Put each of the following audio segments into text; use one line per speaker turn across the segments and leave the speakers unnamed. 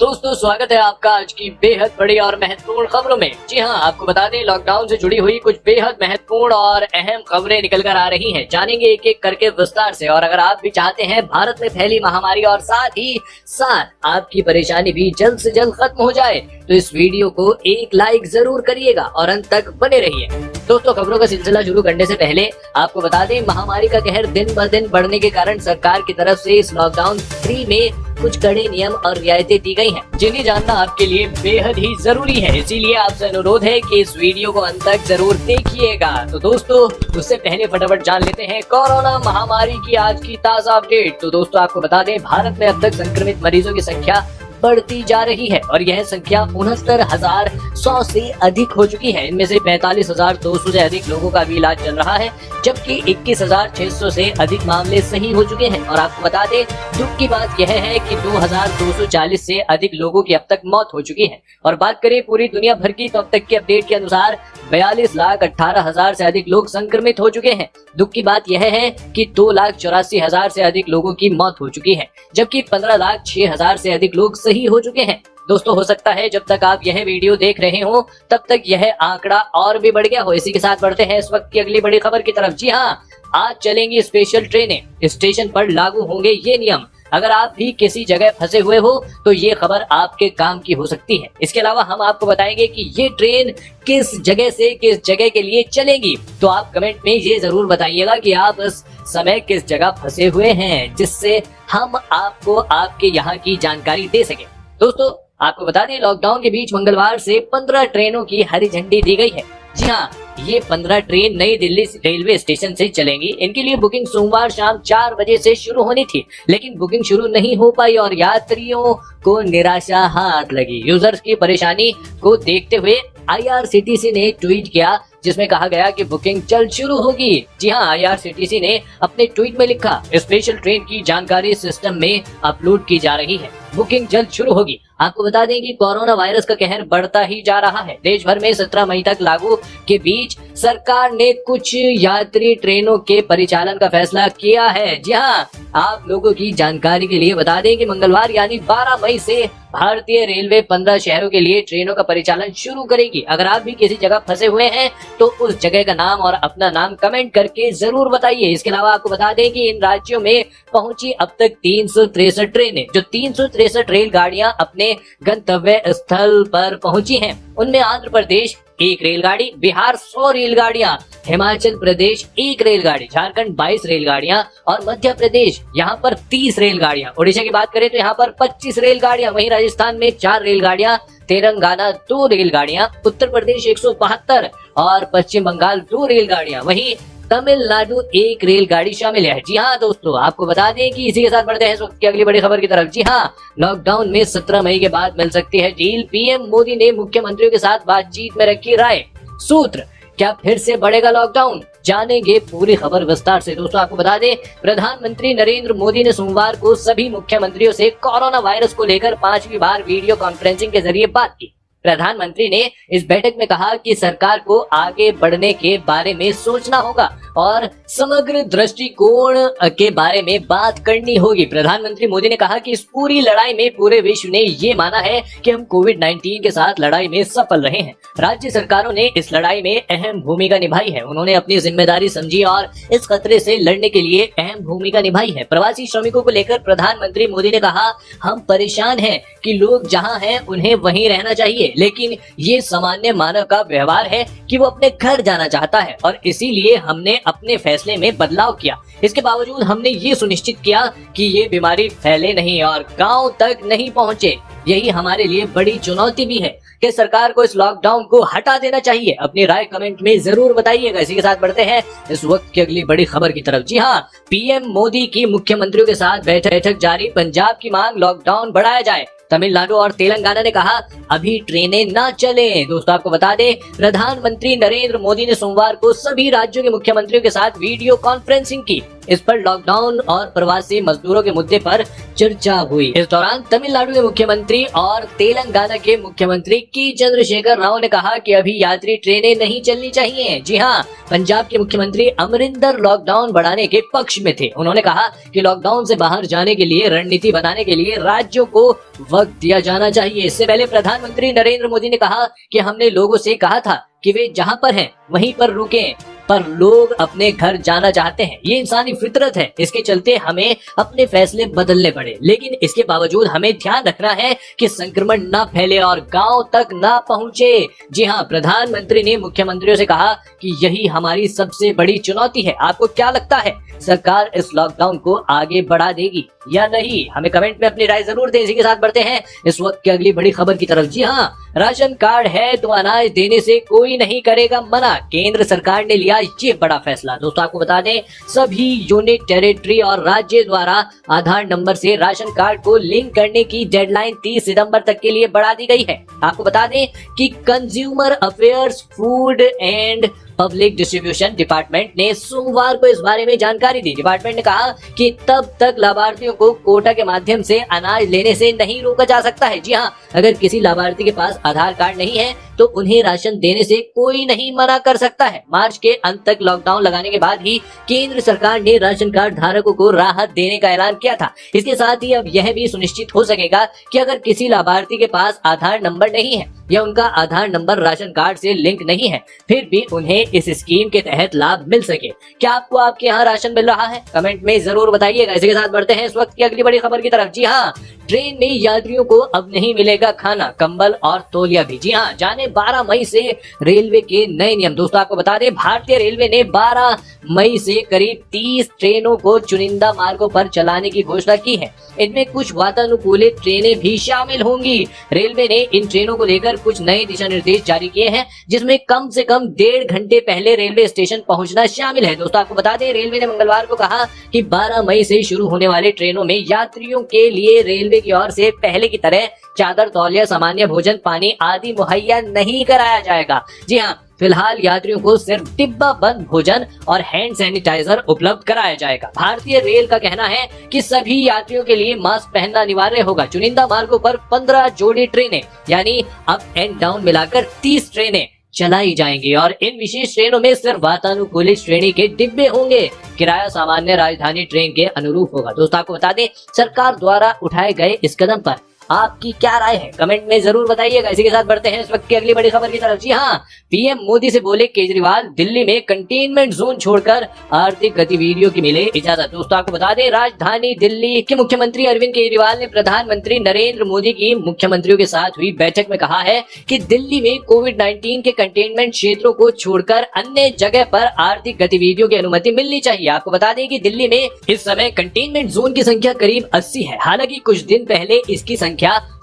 दोस्तों स्वागत है आपका आज की बेहद बड़ी और महत्वपूर्ण खबरों में। जी हां, आपको बता दें लॉकडाउन से जुड़ी हुई कुछ बेहद महत्वपूर्ण और अहम खबरें निकल कर आ रही हैं। जानेंगे एक एक करके विस्तार से। और अगर आप भी चाहते हैं भारत में फैली महामारी और साथ ही साथ आपकी परेशानी भी जल्द से जल्द खत्म हो जाए तो इस वीडियो को एक लाइक जरूर करिएगा और अंत तक बने रहिए। दोस्तों खबरों का सिलसिला शुरू करने से पहले आपको बता दें महामारी का कहर दिन ब दिन बढ़ने के कारण सरकार की तरफ से इस लॉकडाउन 3 में कुछ कड़े नियम और रियायतें दी गई हैं, जिन्हें जानना आपके लिए बेहद ही जरूरी है। इसीलिए आपसे अनुरोध है कि इस वीडियो को अंत तक जरूर देखिएगा। तो दोस्तों उससे पहले फटाफट जान लेते हैं कोरोना महामारी की आज की ताजा अपडेट। तो दोस्तों आपको बता दें भारत में अब तक संक्रमित मरीजों की संख्या बढ़ती जा रही है और यह संख्या 69,100 से अधिक हो चुकी है। इनमें से 45,200 से अधिक लोगों का भी इलाज चल रहा है, जबकि 21,600 से अधिक मामले सही हो चुके हैं। और आपको बता दें दुख की बात यह है कि 2,240 से अधिक लोगों की अब तक मौत हो चुकी है। और बात करें पूरी दुनिया भर की तो अब तक की अपडेट के अनुसार 42,18,000 से अधिक लोग संक्रमित हो चुके हैं। दुख की बात यह है कि 2,84,000 से अधिक लोगों की मौत हो चुकी है, जबकि 15,06,000 से अधिक लोग सही हो चुके हैं। दोस्तों हो सकता है जब तक आप यह वीडियो देख रहे हो तब तक यह आंकड़ा और भी बढ़ गया हो। इसी के साथ बढ़ते हैं इस वक्त की अगली बड़ी खबर की तरफ। जी हाँ, आज चलेंगी स्पेशल ट्रेनें, स्टेशन पर लागू होंगे ये नियम। अगर आप भी किसी जगह फंसे हुए हो तो ये खबर आपके काम की हो सकती है। इसके अलावा हम आपको बताएंगे कि ये ट्रेन किस जगह से किस जगह के लिए चलेगी। तो आप कमेंट में ये जरूर बताइएगा कि आप इस समय किस जगह फंसे हुए हैं, जिससे हम आपको आपके यहाँ की जानकारी दे सके। दोस्तों आपको बता दें लॉकडाउन के बीच मंगलवार से 15 ट्रेनों की हरी झंडी दी गई है। जी हाँ, ये 15 ट्रेन नई दिल्ली रेलवे स्टेशन से चलेंगी। इनके लिए बुकिंग सोमवार शाम 4 बजे से शुरू होनी थी, लेकिन बुकिंग शुरू नहीं हो पाई और यात्रियों को निराशा हाथ लगी। यूजर्स की परेशानी को देखते हुए IRCTC ने ट्वीट किया, जिसमें कहा गया कि बुकिंग जल्द शुरू होगी। जी हाँ, IRCTC ने अपने ट्वीट में लिखा, स्पेशल ट्रेन की जानकारी सिस्टम में अपलोड की जा रही है, बुकिंग जल्द शुरू होगी। आपको बता दें कि कोरोना वायरस का कहर बढ़ता ही जा रहा है। देश भर में 17 मई तक लागू के बीच सरकार ने कुछ यात्री ट्रेनों के परिचालन का फैसला किया है। जी हाँ, आप लोगों की जानकारी के लिए बता दें कि मंगलवार यानी 12 मई से भारतीय रेलवे 15 शहरों के लिए ट्रेनों का परिचालन शुरू करेगी। अगर आप भी किसी जगह फंसे हुए हैं तो उस जगह का नाम और अपना नाम कमेंट करके जरूर बताइए। इसके अलावा आपको बता दें कि इन राज्यों में पहुंची अब तक 363 ट्रेनें। जो 363 रेलगाड़ियां अपने गंतव्य स्थल पर पहुंची हैं, उनमें आंध्र प्रदेश 1 रेलगाड़ी, बिहार 100 रेलगाड़ियां, हिमाचल प्रदेश 1 रेलगाड़ी, झारखंड 22 रेलगाड़ियां और मध्य प्रदेश यहाँ पर 30 रेलगाड़ियां। उड़ीसा की बात करें तो यहाँ पर 25 रेलगाड़ियां, वहीं राजस्थान में 4 रेलगाड़ियां, तेलंगाना 2 रेलगाड़ियां, उत्तर प्रदेश 172 और पश्चिम बंगाल 2 रेलगाड़ियां, वहीं तमिलनाडु 1 रेलगाड़ी शामिल है। जी हाँ दोस्तों आपको बता दें कि इसी के साथ बढ़ते हैं इस वक्त की अगली बड़ी खबर की तरफ। जी हाँ, लॉकडाउन में 17 मई के बाद मिल सकती है ढील। PM मोदी ने मुख्यमंत्रियों के साथ बातचीत में रखी राय। सूत्र, क्या फिर से बढ़ेगा लॉकडाउन? जानेंगे पूरी खबर विस्तार से। दोस्तों आपको बता दें प्रधानमंत्री नरेंद्र मोदी ने सोमवार को सभी मुख्यमंत्रियों से कोरोना वायरस को लेकर 5वीं बार वीडियो कॉन्फ्रेंसिंग के जरिए बात की। प्रधानमंत्री ने इस बैठक में कहा कि सरकार को आगे बढ़ने के बारे में सोचना होगा और समग्र दृष्टिकोण के बारे में बात करनी होगी। प्रधानमंत्री मोदी ने कहा कि इस पूरी लड़ाई में पूरे विश्व ने ये माना है कि हम कोविड-19 के साथ लड़ाई में सफल रहे हैं। राज्य सरकारों ने इस लड़ाई में अहम भूमिका निभाई है। उन्होंने अपनी जिम्मेदारी समझी और इस खतरे से लड़ने के लिए अहम भूमिका निभाई है। प्रवासी श्रमिकों को लेकर प्रधानमंत्री मोदी ने कहा, हम परेशान हैं कि लोग जहां हैं उन्हें वहीं रहना चाहिए, लेकिन ये सामान्य मानव का व्यवहार है कि वो अपने घर जाना चाहता है और इसीलिए हमने अपने फैसले में बदलाव किया। इसके बावजूद हमने ये सुनिश्चित किया कि ये बीमारी फैले नहीं और गांव तक नहीं पहुंचे। यही हमारे लिए बड़ी चुनौती भी है कि सरकार को इस लॉकडाउन को हटा देना चाहिए। अपनी राय कमेंट में जरूर बताइएगा। इसी के साथ बढ़ते हैं इस वक्त की अगली बड़ी खबर की तरफ। जी हाँ, PM मोदी की मुख्यमंत्रियों के साथ बैठक जारी। पंजाब की मांग लॉकडाउन बढ़ाया जाए। तमिलनाडु और तेलंगाना ने कहा अभी ट्रेनें ना चलें। दोस्तों आपको बता दें प्रधानमंत्री नरेंद्र मोदी ने सोमवार को सभी राज्यों के मुख्यमंत्रियों के साथ वीडियो कॉन्फ्रेंसिंग की। इस पर लॉकडाउन और प्रवासी मजदूरों के मुद्दे पर चर्चा हुई। इस दौरान तमिलनाडु के मुख्यमंत्री और तेलंगाना के मुख्यमंत्री के चंद्रशेखर राव ने कहा कि अभी यात्री ट्रेनें नहीं चलनी चाहिए। जी हाँ, पंजाब के मुख्यमंत्री अमरिंदर लॉकडाउन बढ़ाने के पक्ष में थे। उन्होंने कहा कि लॉकडाउन से बाहर जाने के लिए रणनीति बनाने के लिए राज्यों को वक्त दिया जाना चाहिए। इससे पहले प्रधानमंत्री नरेंद्र मोदी ने कहा कि हमने लोगों से कहा था कि वे जहां पर हैं वहीं पर रुकें, पर लोग अपने घर जाना चाहते हैं। ये इंसानी फितरत है, इसके चलते हमें अपने फैसले बदलने पड़े। लेकिन इसके बावजूद हमें ध्यान रखना है कि संक्रमण न फैले और गांव तक न पहुंचे। जी हाँ, प्रधानमंत्री ने मुख्यमंत्रियों से कहा कि यही हमारी सबसे बड़ी चुनौती है। आपको क्या लगता है, सरकार इस लॉकडाउन को आगे बढ़ा देगी या नहीं? हमें कमेंट में अपनी राय जरूर दें। इसी के साथ बढ़ते हैं इस वक्त की अगली बड़ी खबर की तरफ। जी हाँ, राशन कार्ड है तो अनाज देने से कोई नहीं करेगा मना। केंद्र सरकार ने लिया ये बड़ा फैसला। दोस्तों आपको बता दें, सभी यूनिट, टेरिटरी और राज्य द्वारा आधार नंबर से राशन कार्ड को लिंक करने की डेडलाइन 30 सितंबर तक के लिए बढ़ा दी गई है। आपको बता दें कि consumer affairs, food and public distribution department ने सोमवार को इस बारे में जानकारी दी। डिपार्टमेंट ने कहा कि तब तक लाभार्थियों को कोटा के माध्यम से अनाज लेने से नहीं रोका जा सकता है। जी हाँ, अगर किसी लाभार्थी के पास आधार कार्ड नहीं है तो उन्हें राशन देने से कोई नहीं मना कर सकता है। मार्च के अंत तक लॉकडाउन लगाने के बाद ही केंद्र सरकार ने राशन कार्ड धारकों को राहत देने का ऐलान किया था। इसके साथ ही अब यह भी सुनिश्चित हो सकेगा कि अगर किसी लाभार्थी के पास आधार नंबर नहीं है या उनका आधार नंबर राशन कार्ड से लिंक नहीं है, फिर भी उन्हें इस स्कीम के तहत लाभ मिल सके। क्या आपको आपके यहाँ राशन मिल रहा है? कमेंट में जरूर बताइएगा। इसी के साथ बढ़ते हैं इस वक्त की अगली बड़ी खबर की तरफ। जी हाँ, ट्रेन में यात्रियों को अब नहीं मिलेगा खाना, कंबल और तौलिया भी। जी हाँ, जाने 12 मई से रेलवे के नए नियम। दोस्तों आपको बता दें, भारतीय रेलवे ने 12 मई से करीब 30 ट्रेनों को चुनिंदा मार्गों पर चलाने की घोषणा की है। इनमें कुछ वातानुकूलित ट्रेनें भी शामिल होंगी। रेलवे ने इन ट्रेनों को लेकर कुछ नए दिशा निर्देश जारी किए हैं, जिसमें कम से कम 1.5 घंटे पहले रेलवे स्टेशन पहुंचना शामिल है। दोस्तों आपको बता दें, रेलवे ने मंगलवार को कहा कि 12 मई से शुरू होने वाले ट्रेनों में यात्रियों के लिए रेलवे की ओर से पहले की तरह चादर, तौलिया, सामान्य भोजन, पानी आदि मुहैया नहीं कराया जाएगा। जी हाँ, फिलहाल यात्रियों को सिर्फ डिब्बा बंद भोजन और हैंड सैनिटाइजर उपलब्ध कराया जाएगा। भारतीय रेल का कहना है कि सभी यात्रियों के लिए मास्क पहनना अनिवार्य होगा। चुनिंदा मार्गों पर 15 जोड़ी ट्रेनें यानी अप एंड डाउन मिलाकर 30 ट्रेनें चलाई जाएंगी और इन विशेष ट्रेनों में सिर्फ वातानुकूलित श्रेणी के डिब्बे होंगे। किराया सामान्य राजधानी ट्रेन के अनुरूप होगा। दोस्तों आपको बता दें, सरकार द्वारा उठाए गए इस कदम पर आपकी क्या राय है? कमेंट में जरूर बताइएगा। इसी के साथ बढ़ते हैं इस वक्त की अगली बड़ी खबर की तरफ। जी हाँ, पीएम मोदी से बोले केजरीवाल, दिल्ली में कंटेनमेंट जोन छोड़कर आर्थिक गतिविधियों की मिले इजाजत। दोस्तों आपको बता दें, राजधानी दिल्ली के मुख्यमंत्री अरविंद केजरीवाल ने प्रधानमंत्री नरेंद्र मोदी की मुख्यमंत्रियों के साथ हुई बैठक में कहा है कि दिल्ली में कोविड-19 के कंटेनमेंट क्षेत्रों को छोड़कर अन्य जगह पर आर्थिक गतिविधियों की अनुमति मिलनी चाहिए। आपको बता दें कि दिल्ली में इस समय कंटेनमेंट जोन की संख्या करीब 80 है। हालांकि कुछ दिन पहले इसकी संख्या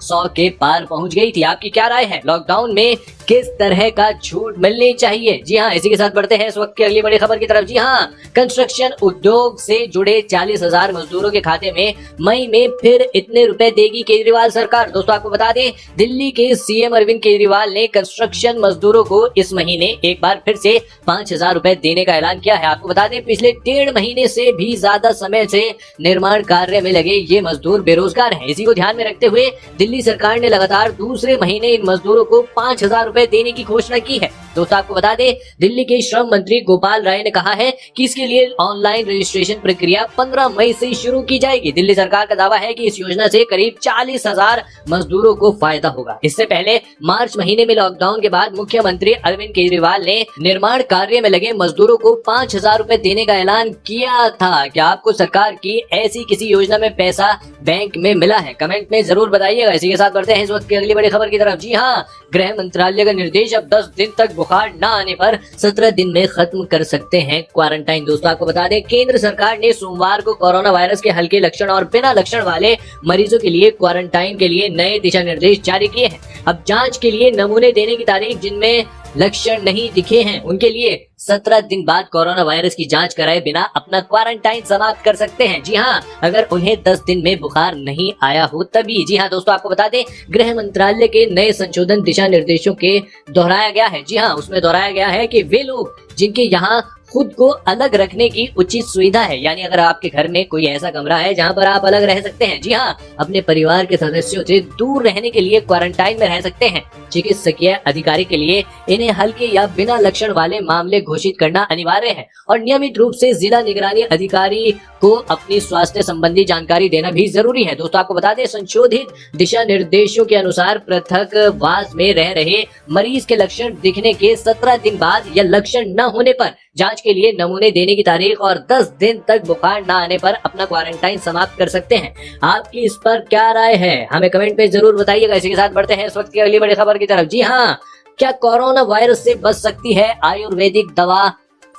100 के पार पहुंच गई थी। आपकी क्या राय है? लॉकडाउन में किस तरह का छूट मिलनी चाहिए? जी हाँ, इसी के साथ बढ़ते हैं इस वक्त की अगली बड़ी खबर की तरफ। जी हाँ, कंस्ट्रक्शन उद्योग से जुड़े 40,000 मजदूरों के खाते में मई में फिर इतने रुपए देगी केजरीवाल सरकार। दोस्तों आपको बता दें, दिल्ली के सीएम अरविंद केजरीवाल ने कंस्ट्रक्शन मजदूरों को इस महीने एक बार फिर से 5,000 रुपए देने का ऐलान किया है। आपको बता दें, पिछले 1.5 महीने से भी ज्यादा समय से निर्माण कार्य में लगे ये मजदूर बेरोजगार हैं। इसी को ध्यान में रखते हुए दिल्ली सरकार ने लगातार दूसरे महीने इन मजदूरों को 5,000 रुपए देने की घोषणा की है। दोस्तों आपको बता दें, दिल्ली के श्रम मंत्री गोपाल राय ने कहा है कि इसके लिए ऑनलाइन रजिस्ट्रेशन प्रक्रिया 15 मई से शुरू की जाएगी। दिल्ली सरकार का दावा है कि इस योजना से करीब 40,000 मजदूरों को फायदा होगा। इससे पहले मार्च महीने में लॉकडाउन के बाद मुख्यमंत्री अरविंद केजरीवाल ने निर्माण कार्य में लगे मजदूरों को 5,000 रुपए देने का ऐलान किया था। क्या आपको सरकार की ऐसी किसी योजना में पैसा बैंक में मिला है? कमेंट में जरूर बताइएगा। इसी के साथ बढ़ते हैं इस वक्त की अगली बड़ी खबर की तरफ। जी हाँ, गृह मंत्रालय का निर्देश, अब 10 दिन तक बुखार न आने पर 17 दिन में खत्म कर सकते हैं क्वारंटाइन। दोस्तों आपको बता दें, केंद्र सरकार ने सोमवार को कोरोना वायरस के हल्के लक्षण और बिना लक्षण वाले मरीजों के लिए क्वारंटाइन के लिए नए दिशा निर्देश जारी किए हैं। अब जांच के लिए नमूने देने की तारीख जिनमें लक्षण नहीं दिखे हैं उनके लिए 17 दिन बाद कोरोना वायरस की जांच कराए बिना अपना क्वारंटाइन समाप्त कर सकते हैं। जी हाँ, अगर उन्हें 10 दिन में बुखार नहीं आया हो तभी। जी हाँ दोस्तों, आपको बता दें, गृह मंत्रालय के नए संशोधन दिशा निर्देशों के दोहराया गया है। जी हाँ, उसमें दोहराया गया है कि वे लोग जिनके यहाँ खुद को अलग रखने की उचित सुविधा है। यानी अगर आपके घर में कोई ऐसा कमरा है जहां पर आप अलग रह सकते हैं, जी हाँ, अपने परिवार के सदस्यों से दूर रहने के लिए क्वारंटाइन में रह सकते हैं। चिकित्सकीय अधिकारी के लिए इन्हें हल्के या बिना लक्षण वाले मामले घोषित करना अनिवार्य है और नियमित रूप से जिला निगरानी अधिकारी को अपनी स्वास्थ्य संबंधी जानकारी देना भी जरूरी है। दोस्तों आपको बता दें, संशोधित दिशा निर्देशों के अनुसार पृथकवास में रह रहे मरीज के लक्षण दिखने के 17 दिन बाद या लक्षण न होने पर जांच के लिए नमूने देने की तारीख और 10 दिन तक बुखार न आने पर अपना क्वारंटाइन समाप्त कर सकते हैं। आपकी इस पर क्या राय है, हमें कमेंट में जरूर बताइएगा। इसी के साथ बढ़ते हैं इस वक्त की अगली बड़ी खबर की तरफ। जी हाँ, क्या कोरोना वायरस से बच सकती है आयुर्वेदिक दवा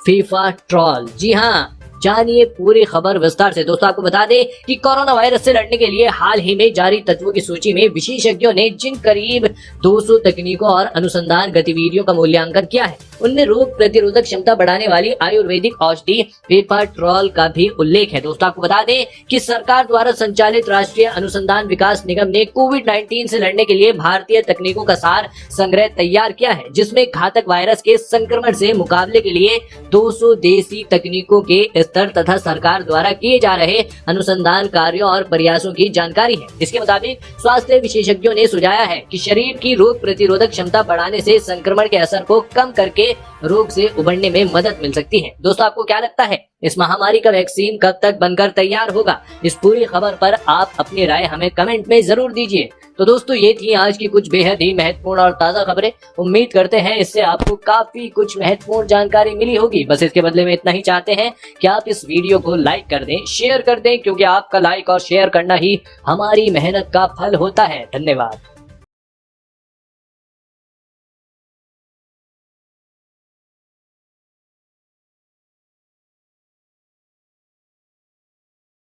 फीफाट्रॉल? जी हाँ, जानिए पूरी खबर विस्तार से। दोस्तों आपको बता दें कि कोरोना वायरस से लड़ने के लिए हाल ही में जारी तत्वों की सूची में विशेषज्ञों ने जिन करीब 200 तकनीकों और अनुसंधान गतिविधियों का मूल्यांकन किया है, उनमें रोग प्रतिरोधक क्षमता बढ़ाने वाली आयुर्वेदिक औषधि फीफाट्रॉल का भी उल्लेख है। दोस्तों आपको बता दें कि सरकार द्वारा संचालित राष्ट्रीय अनुसंधान विकास निगम ने कोविड-19 से लड़ने के लिए भारतीय तकनीकों का सार संग्रह तैयार किया है, जिसमें घातक वायरस के संक्रमण से मुकाबले के लिए 200 देसी तकनीकों के स्तर तथा सरकार द्वारा किए जा रहे अनुसंधान कार्यों और प्रयासों की जानकारी है। इसके मुताबिक स्वास्थ्य विशेषज्ञों ने सुझाया है कि शरीर की रोग प्रतिरोधक क्षमता बढ़ाने से संक्रमण के असर को कम करके रोग से उबरने में मदद मिल सकती है। दोस्तों आपको क्या लगता है, इस महामारी का वैक्सीन कब तक बनकर तैयार होगा? इस पूरी खबर पर आप अपनी राय हमें कमेंट में जरूर दीजिए। तो दोस्तों ये थी आज की कुछ बेहद ही महत्वपूर्ण और ताजा खबरें। उम्मीद करते हैं इससे आपको काफी कुछ महत्वपूर्ण जानकारी मिली होगी। बस इसके बदले में इतना ही चाहते हैं कि आप इस वीडियो को लाइक कर दें, शेयर कर दें, क्योंकि आपका लाइक और शेयर करना ही हमारी मेहनत का फल होता है। धन्यवाद।